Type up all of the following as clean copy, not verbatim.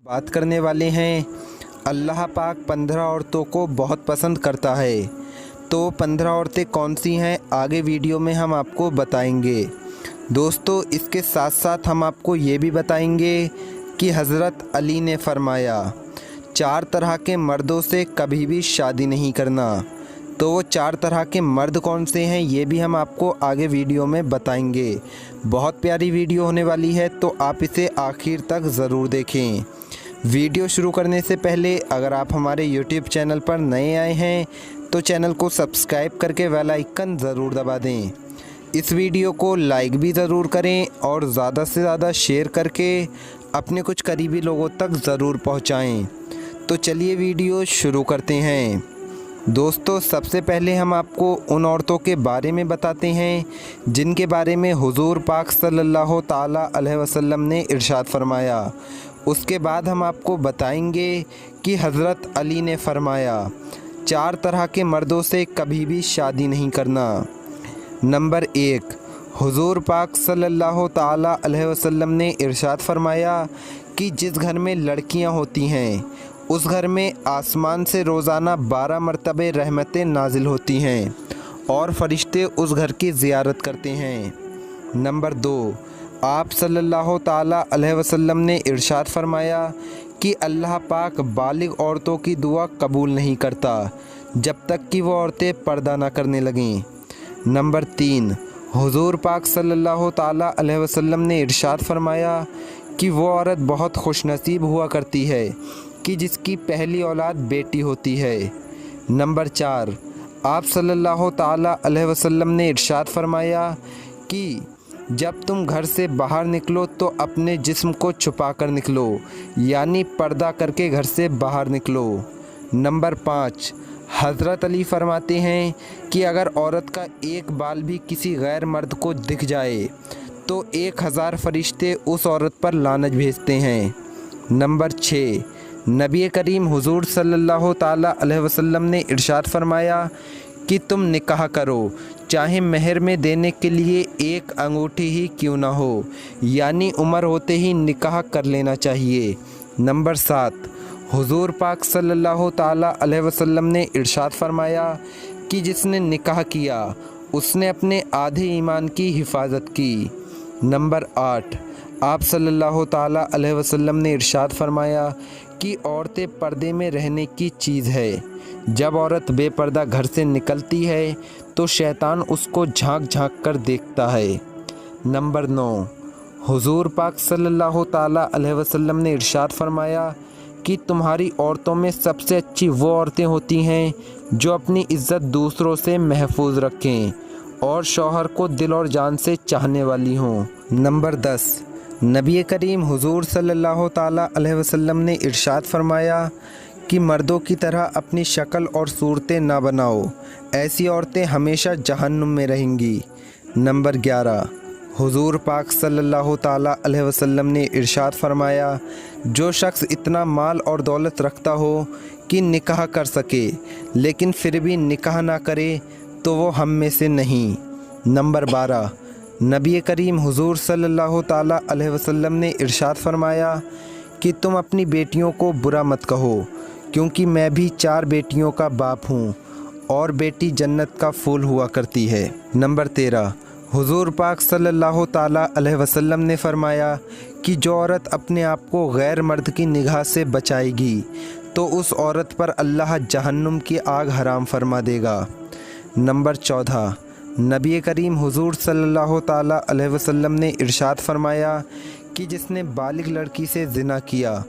बात करने वाले हैं अल्लाह पाक 15 औरतों को बहुत पसंद करता है। तो 15 औरतें कौन सी हैं आगे वीडियो में हम आपको बताएंगे। दोस्तों इसके साथ साथ हम आपको ये भी बताएंगे कि हज़रत अली ने फरमाया 4 तरह के मर्दों से कभी भी शादी नहीं करना। तो वो 4 तरह के मर्द कौन से हैं ये भी हम आपको आगे वीडियो में बताएंगे। बहुत प्यारी वीडियो होने वाली है तो आप इसे आखिर तक ज़रूर देखें। वीडियो शुरू करने से पहले अगर आप हमारे YouTube चैनल पर नए आए हैं तो चैनल को सब्सक्राइब करके बेल आइकन ज़रूर दबा दें। इस वीडियो को लाइक भी ज़रूर करें और ज़्यादा से ज़्यादा शेयर करके अपने कुछ करीबी लोगों तक ज़रूर पहुंचाएं। तो चलिए वीडियो शुरू करते हैं। दोस्तों सबसे पहले हम आपको उन औरतों के बारे में बताते हैं जिनके बारे में हुज़ूर पाक सल्लल्लाहु ताला अलैहि वसल्लम ने इरशाद फरमाया। उसके बाद हम आपको बताएंगे कि हज़रत अली ने फरमाया 4 तरह के मर्दों से कभी भी शादी नहीं करना। नंबर 1, हुज़ूर पाक सल्लल्लाहु ताला अलैहि वसल्लम ने इरशाद फरमाया कि जिस घर में लड़कियां होती हैं उस घर में आसमान से रोज़ाना 12 मरतबे रहमतें नाजिल होती हैं और फरिश्ते उस घर की ज़ियारत करते हैं। नंबर 2, आप सल्लल्लाहु ताला अलैहि वसल्लम ने इरशाद फरमाया कि अल्लाह पाक बालिग औरतों की दुआ कबूल नहीं करता जब तक कि वो औरतें पर्दा ना करने लगें। नंबर 3, हुज़ूर पाक सल्लल्लाहु ताला अलैहि वसल्लम ने इरशाद फरमाया कि वो औरत बहुत खुशनसीब हुआ करती है कि जिसकी पहली औलाद बेटी होती है। नंबर 4, आप सल्लल्लाहु ताला अलैहि वसल्लम ने इरशाद फरमाया कि जब तुम घर से बाहर निकलो तो अपने जिस्म को छुपा कर निकलो, यानी पर्दा करके घर से बाहर निकलो। नंबर 5, हज़रत अली फरमाते हैं कि अगर औरत का एक बाल भी किसी गैर मर्द को दिख जाए तो 1000 फरिश्ते उस औरत पर लानत भेजते हैं। नंबर 6, नबी करीम हुज़ूर सल्लल्लाहु ताला अलैहि वसल्लम ने इरशाद फरमाया कि तुम निकाह करो चाहे महर में देने के लिए 1 अंगूठी ही क्यों ना हो, यानी उम्र होते ही निकाह कर लेना चाहिए। नंबर 7, हुज़ूर पाक सल्लल्लाहु ताला अलैहि वसल्लम ने इरशाद फरमाया कि जिसने निकाह किया उसने अपने आधे ईमान की हिफाजत की। नंबर 8, आप सल्लल्लाहु ताला अलैहि वसल्लम ने इरशाद फरमाया कि औरतें पर्दे में रहने की चीज़ है। जब औरत बेपर्दा घर से निकलती है तो शैतान उसको झांक झांक कर देखता है। नंबर 9, हुज़ूर पाक सल्लल्लाहु ताला अलैहि वसल्लम ने इरशाद फरमाया कि तुम्हारी औरतों में सबसे अच्छी वो औरतें होती हैं जो अपनी इज़्ज़त दूसरों से महफूज रखें और शौहर को दिल और जान से चाहने वाली हों। नंबर 10, नबी करीम हुज़ूर सल्लल्लाहु ताला अलैहि वसल्लम ने इरशाद फरमाया कि मर्दों की तरह अपनी शक्ल और सूरतें ना बनाओ, ऐसी औरतें हमेशा जहन्नुम में रहेंगी। नंबर 11, हुज़ूर पाक सल्लल्लाहु ताला अलैहि वसल्लम ने इरशाद फरमाया जो शख्स इतना माल और दौलत रखता हो कि निकाह कर सके लेकिन फिर भी निकाह ना करे तो वो हम में से नहीं। नंबर 12, नबी करीम हुज़ूर सल्लल्लाहु ताला अलैहि वसल्लम ने इरशाद फरमाया कि तुम अपनी बेटियों को बुरा मत कहो क्योंकि मैं भी 4 बेटियों का बाप हूँ और बेटी जन्नत का फूल हुआ करती है। नंबर 13, हुज़ूर पाक सल्लल्लाहु ताला अलैहि वसल्लम ने फरमाया कि जो औरत अपने आप को गैर मर्द की निगाह से बचाएगी तो उस औरत पर अल्लाह जहन्नुम की आग हराम फरमा देगा। नंबर 14, नबी करीम हुज़ूर सल्लल्लाहु ताला अलैहि वसल्लम ने इरशाद फरमाया कि जिसने बालिग लड़की से ज़िना किया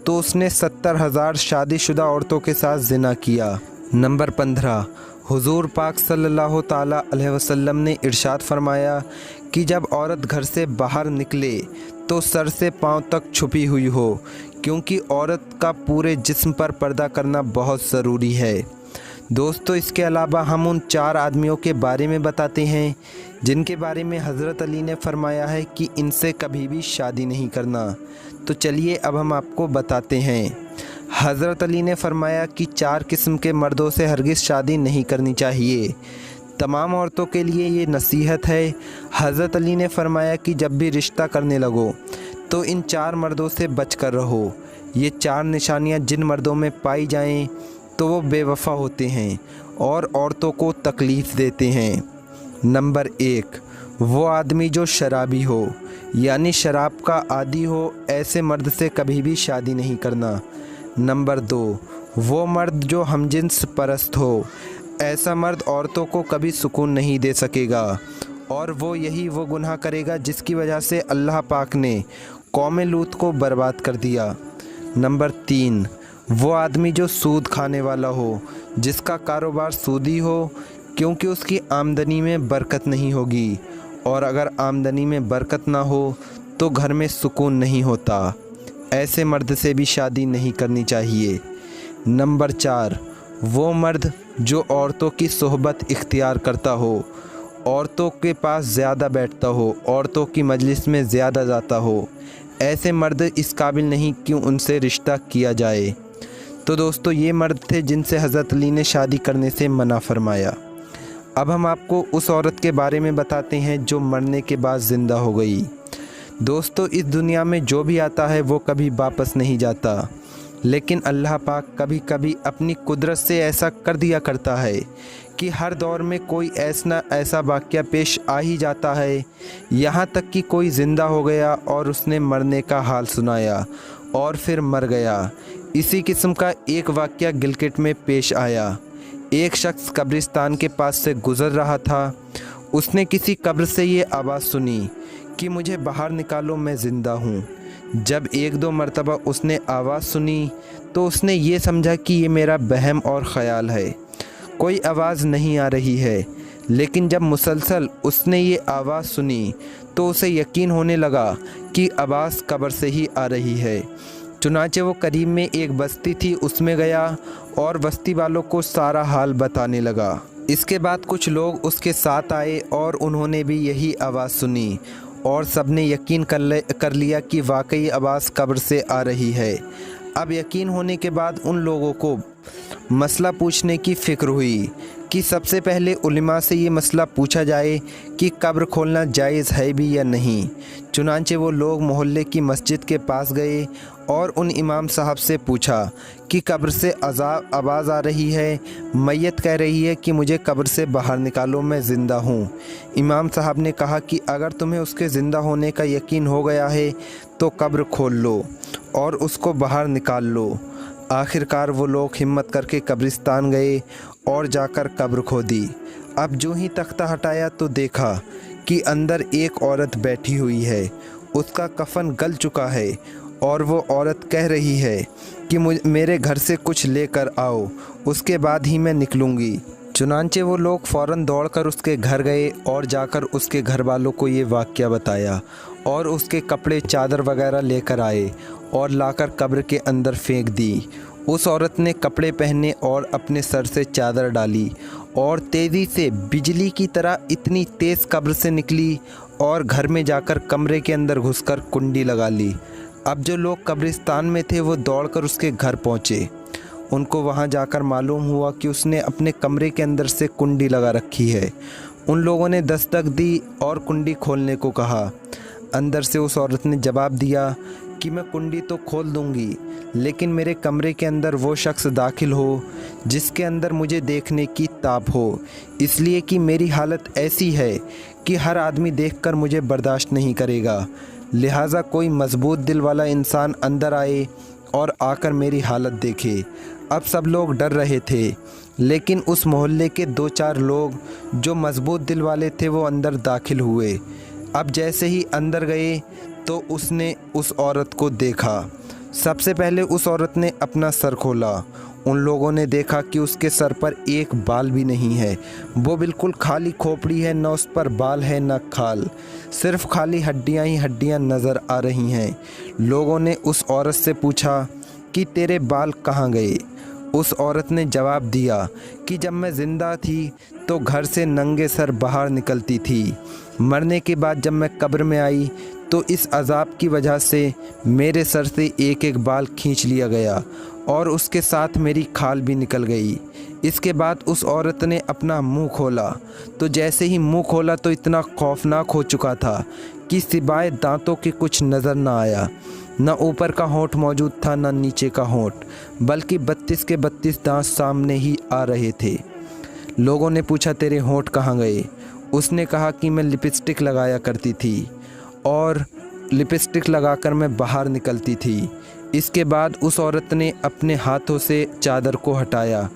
तो उसने 70,000 शादीशुदा औरतों के साथ ज़िना किया। नंबर 15, हुज़ूर पाक सल्लल्लाहु ताला अलैहि वसल्लम ने इरशाद फरमाया कि जब औरत घर से बाहर निकले तो सर से पांव तक छुपी हुई हो क्योंकि औरत का पूरे जिस्म पर पर्दा करना बहुत ज़रूरी है। दोस्तों इसके अलावा हम उन 4 आदमियों के बारे में बताते हैं जिनके बारे में हज़रत अली ने फरमाया है कि इनसे कभी भी शादी नहीं करना। तो चलिए अब हम आपको बताते हैं। हज़रत अली ने फरमाया कि 4 किस्म के मर्दों से हरगिज़ शादी नहीं करनी चाहिए। तमाम औरतों के लिए ये नसीहत है। हज़रत अली ने फरमाया कि जब भी रिश्ता करने लगो तो इन 4 मर्दों से बच कर रहो। ये 4 निशानियां जिन मर्दों में पाई जाएं तो वो बेवफा होते हैं और औरतों को तकलीफ़ देते हैं। नंबर 1, वो आदमी जो शराबी हो, यानी शराब का आदी हो, ऐसे मर्द से कभी भी शादी नहीं करना। नंबर 2, वो मर्द जो हमजिन्स परस्त हो, ऐसा मर्द औरतों को कभी सुकून नहीं दे सकेगा और वो गुनाह करेगा जिसकी वजह से अल्लाह पाक ने कौम लूत को बर्बाद कर दिया। नंबर 3, वो आदमी जो सूद खाने वाला हो, जिसका कारोबार सूदी हो, क्योंकि उसकी आमदनी में बरकत नहीं होगी और अगर आमदनी में बरकत ना हो तो घर में सुकून नहीं होता। ऐसे मर्द से भी शादी नहीं करनी चाहिए। नंबर 4, वो मर्द जो औरतों की सोहबत इख्तियार करता हो, औरतों के पास ज़्यादा बैठता हो, औरतों की मजलिस में ज़्यादा जाता हो, ऐसे मर्द इस काबिल नहीं कि उनसे रिश्ता किया जाए। तो दोस्तों, ये मर्द थे जिनसे हज़रत अली ने शादी करने से मना फरमाया। अब हम आपको उस औरत के बारे में बताते हैं जो मरने के बाद ज़िंदा हो गई। दोस्तों, इस दुनिया में जो भी आता है वो कभी वापस नहीं जाता, लेकिन अल्लाह पाक कभी कभी अपनी कुदरत से ऐसा कर दिया करता है कि हर दौर में कोई ऐसा वाक़या पेश आ ही जाता है, यहाँ तक कि कोई ज़िंदा हो गया और उसने मरने का हाल सुनाया और फिर मर गया। इसी किस्म का एक वाक़या गिलगित में पेश आया। एक शख्स कब्रिस्तान के पास से गुज़र रहा था। उसने किसी कब्र से ये आवाज़ सुनी कि मुझे बाहर निकालो, मैं ज़िंदा हूँ। जब 1-2 मरतबा उसने आवाज़ सुनी तो उसने ये समझा कि ये मेरा बहम और ख़याल है, कोई आवाज़ नहीं आ रही है। लेकिन जब मुसलसल उसने ये आवाज़ सुनी तो उसे यकीन होने लगा कि आवाज़ कब्र से ही आ रही है। चुनांचे वो करीब में एक बस्ती थी, उसमें गया और बस्ती वालों को सारा हाल बताने लगा। इसके बाद कुछ लोग उसके साथ आए और उन्होंने भी यही आवाज़ सुनी और सबने यकीन कर लिया कि वाकई आवाज़ कब्र से आ रही है। अब यकीन होने के बाद उन लोगों को मसला पूछने की फ़िक्र हुई कि सबसे पहले उलमा से ये मसला पूछा जाए कि कब्र खोलना जायज़ है भी या नहीं। चुनांचे वो लोग मोहल्ले की मस्जिद के पास गए और उन इमाम साहब से पूछा कि कब्र से आवाज़ आ रही है, मैयत कह रही है कि मुझे कब्र से बाहर निकालो, मैं ज़िंदा हूँ। इमाम साहब ने कहा कि अगर तुम्हें उसके ज़िंदा होने का यकीन हो गया है तो कब्र खोल लो और उसको बाहर निकाल लो। आखिरकार वो लोग हिम्मत करके कब्रिस्तान गए और जाकर कब्र खोदी। अब जो ही तख्ता हटाया तो देखा कि अंदर एक औरत बैठी हुई है, उसका कफन गल चुका है और वो औरत कह रही है कि मेरे घर से कुछ लेकर आओ, उसके बाद ही मैं निकलूँगी। चुनांचे वो लोग फ़ौरन दौड़कर उसके घर गए और जाकर उसके घर वालों को ये वाक़या बताया और उसके कपड़े चादर वगैरह लेकर आए और लाकर कब्र के अंदर फेंक दी। उस औरत ने कपड़े पहने और अपने सर से चादर डाली और तेज़ी से बिजली की तरह इतनी तेज़ कब्र से निकली और घर में जाकर कमरे के अंदर घुसकर कुंडी लगा ली। अब जो लोग कब्रिस्तान में थे वो दौड़कर उसके घर पहुँचे। उनको वहाँ जाकर मालूम हुआ कि उसने अपने कमरे के अंदर से कुंडी लगा रखी है। उन लोगों ने दस्तक दी और कुंडी खोलने को कहा। अंदर से उस औरत ने जवाब दिया कि मैं कुंडी तो खोल दूंगी, लेकिन मेरे कमरे के अंदर वो शख्स दाखिल हो जिसके अंदर मुझे देखने की ताब हो, इसलिए कि मेरी हालत ऐसी है कि हर आदमी देखकर मुझे बर्दाश्त नहीं करेगा। लिहाजा कोई मजबूत दिल वाला इंसान अंदर आए और आकर मेरी हालत देखे। अब सब लोग डर रहे थे, लेकिन उस मोहल्ले के 2-4 लोग जो मजबूत दिल वाले थे वो अंदर दाखिल हुए। अब जैसे ही अंदर गए तो उसने उस औरत को देखा। सबसे पहले उस औरत ने अपना सर खोला। उन लोगों ने देखा कि उसके सर पर एक बाल भी नहीं है, वो बिल्कुल खाली खोपड़ी है, न उस पर बाल है न खाल, सिर्फ खाली हड्डियां ही हड्डियां नज़र आ रही हैं। लोगों ने उस औरत से पूछा कि तेरे बाल कहाँ गए? उस औरत ने जवाब दिया कि जब मैं ज़िंदा थी तो घर से नंगे सर बाहर निकलती थी, मरने के बाद जब मैं कब्र में आई तो इस अज़ाब की वजह से मेरे सर से एक एक बाल खींच लिया गया और उसके साथ मेरी खाल भी निकल गई। इसके बाद उस औरत ने अपना मुंह खोला, तो जैसे ही मुंह खोला तो इतना खौफनाक हो चुका था कि सिवाय दांतों के कुछ नज़र ना आया। न ऊपर का होंठ मौजूद था न नीचे का होंठ, बल्कि 32 के 32 दांत सामने ही आ रहे थे। लोगों ने पूछा तेरे होंठ कहाँ गए? उसने कहा कि मैं लिपस्टिक लगाया करती थी और लिपस्टिक लगाकर मैं बाहर निकलती थी। इसके बाद उस औरत ने अपने हाथों से चादर को हटाया।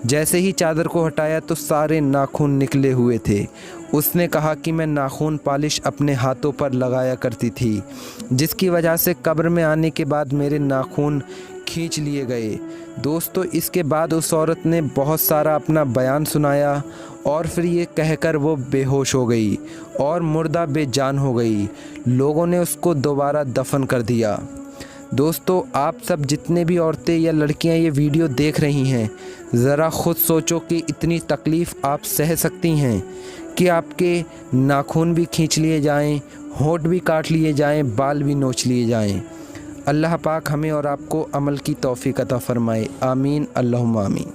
जैसे ही चादर को हटाया तो सारे नाखून निकले हुए थे। उसने कहा कि मैं नाखून पॉलिश अपने हाथों पर लगाया करती थी, जिसकी वजह से कब्र में आने के बाद मेरे नाखून खींच लिए गए। दोस्तों, इसके बाद उस औरत ने बहुत सारा अपना बयान सुनाया और फिर ये कहकर वो बेहोश हो गई और मुर्दा बेजान हो गई। लोगों ने उसको दोबारा दफन कर दिया। दोस्तों, आप सब जितने भी औरतें या लड़कियां ये वीडियो देख रही हैं, ज़रा ख़ुद सोचो कि इतनी तकलीफ़ आप सह सकती हैं कि आपके नाखून भी खींच लिए जाएं, होंठ भी काट लिए जाएं, बाल भी नोच लिए जाएं। अल्लाह पाक हमें और आपको अमल की तौफीक अता फ़रमाए। आमीन अल्लाहुम्मा आमीन।